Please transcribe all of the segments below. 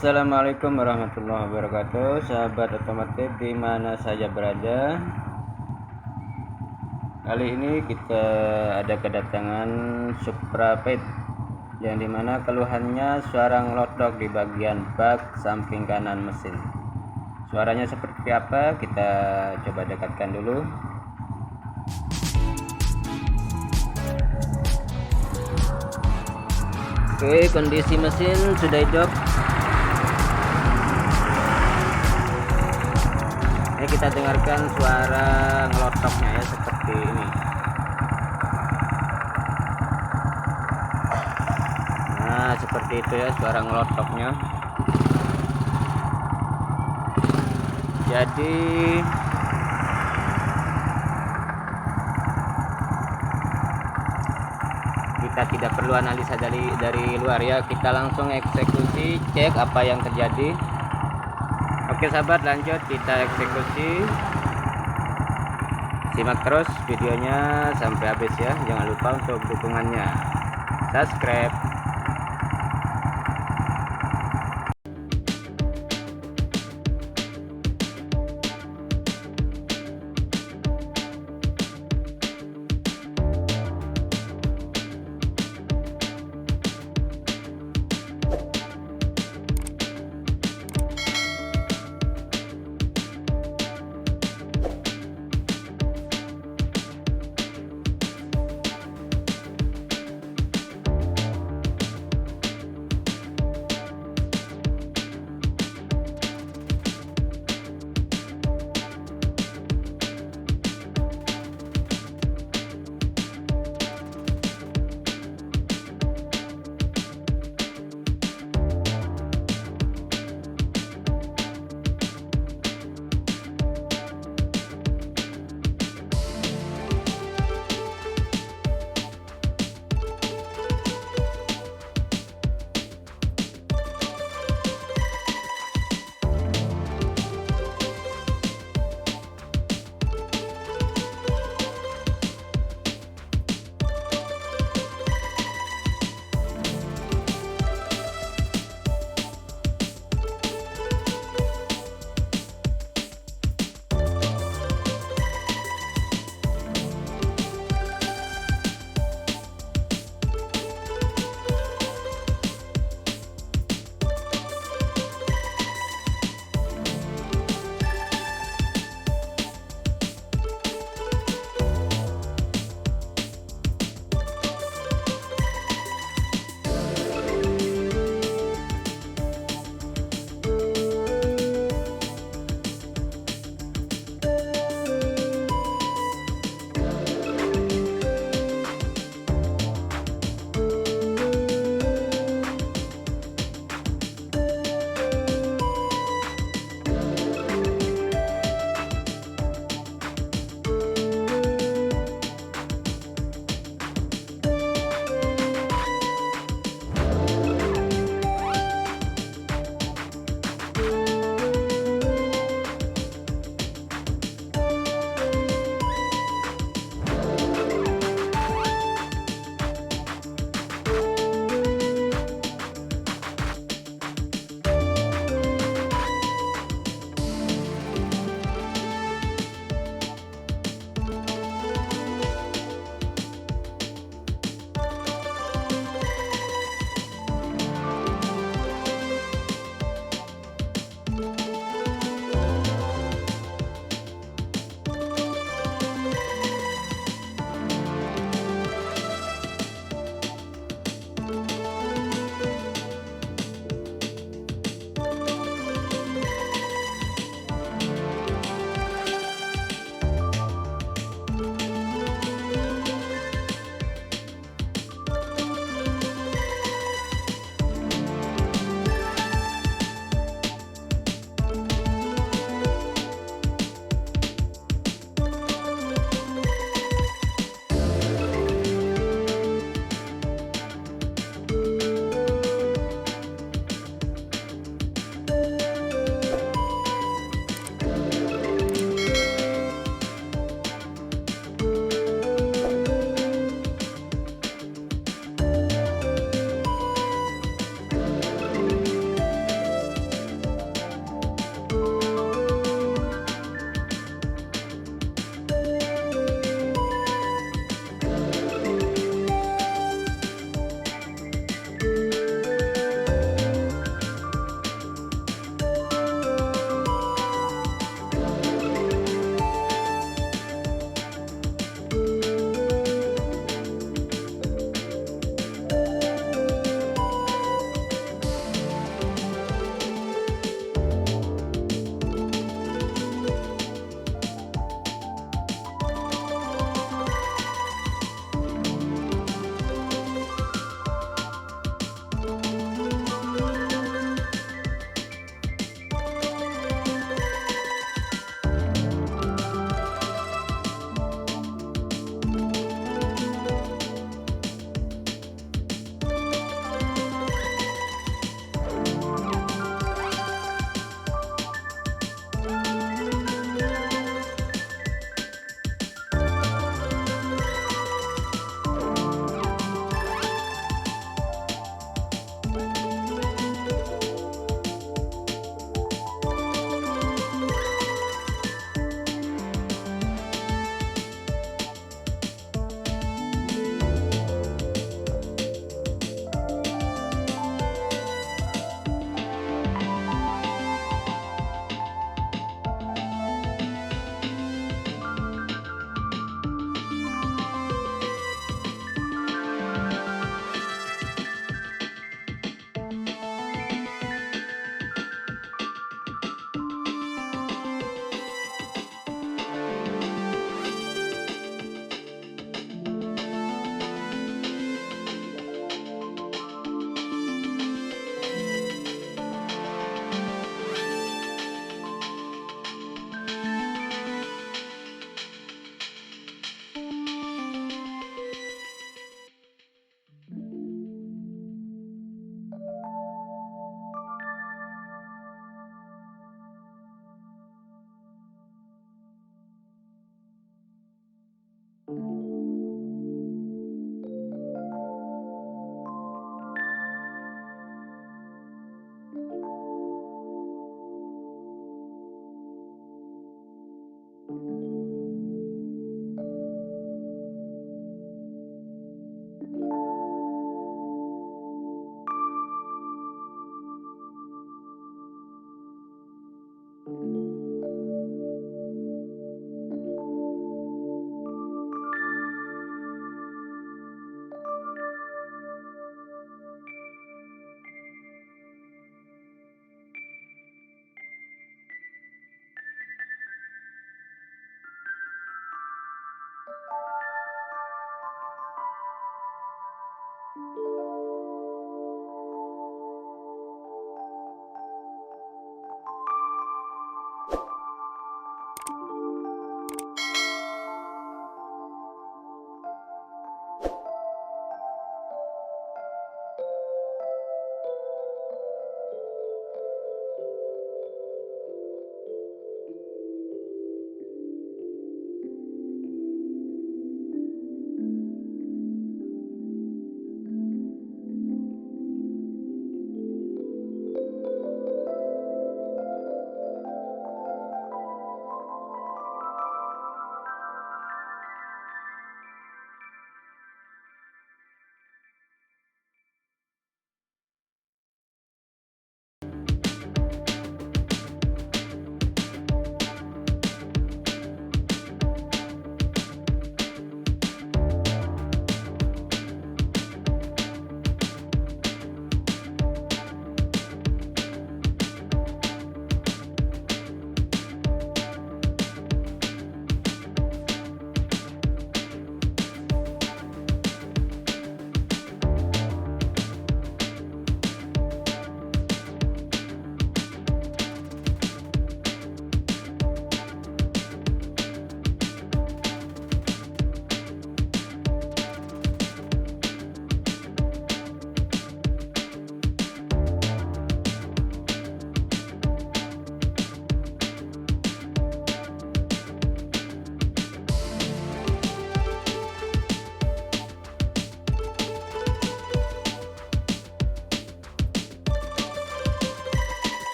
Assalamualaikum warahmatullahi wabarakatuh, sahabat otomotif di mana saja berada. Kali ini kita ada kedatangan Supra Pet yang dimana keluhannya suara ngelotok di bagian bak samping kanan mesin. Suaranya seperti apa? Kita coba dekatkan dulu. Oke, kondisi mesin sudah hidup. Ini kita dengarkan suara ngelotoknya ya, seperti ini. Nah, seperti itu ya suara ngelotoknya. Jadi kita tidak perlu analisa dari luar ya, kita langsung eksekusi, cek apa yang terjadi. Oke sahabat, lanjut kita eksekusi. Simak terus videonya sampai habis ya. Jangan lupa untuk dukungannya, subscribe.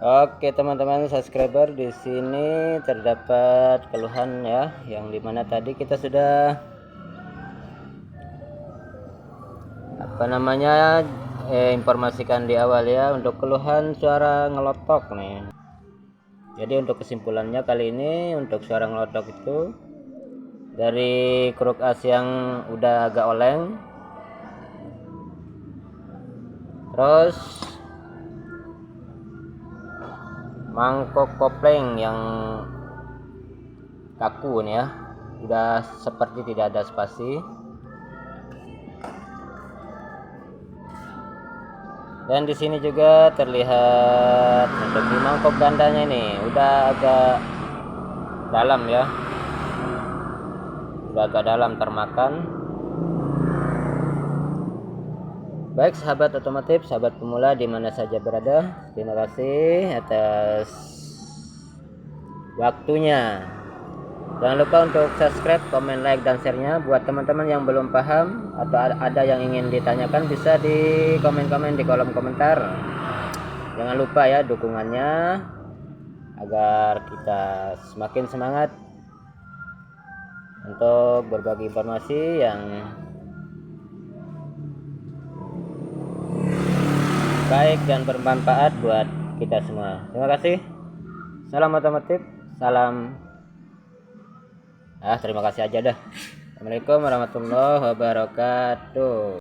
Oke teman-teman subscriber, di sini terdapat keluhan ya, yang dimana tadi kita sudah informasikan di awal ya, untuk keluhan suara ngelotok nih. Jadi untuk kesimpulannya kali ini, untuk suara ngelotok itu dari kruk as yang udah agak oleng, terus mangkok kopling yang kaku nih ya, udah seperti tidak ada spasi. Dan di sini juga terlihat untuk di mangkok gandanya ini udah agak dalam ya, udah agak dalam termakan. Baik sahabat otomotif, sahabat pemula di mana saja berada, terima kasih atas waktunya. Jangan lupa untuk subscribe, komen, like, dan share-nya. Buat teman-teman yang belum paham atau ada yang ingin ditanyakan, bisa di komen-komen di kolom komentar. Jangan lupa ya dukungannya agar kita semakin semangat untuk berbagi informasi yang baik dan bermanfaat buat kita semua. Terima kasih. Salam otomotif, salam. Terima kasih aja dah. Assalamualaikum warahmatullahi wabarakatuh.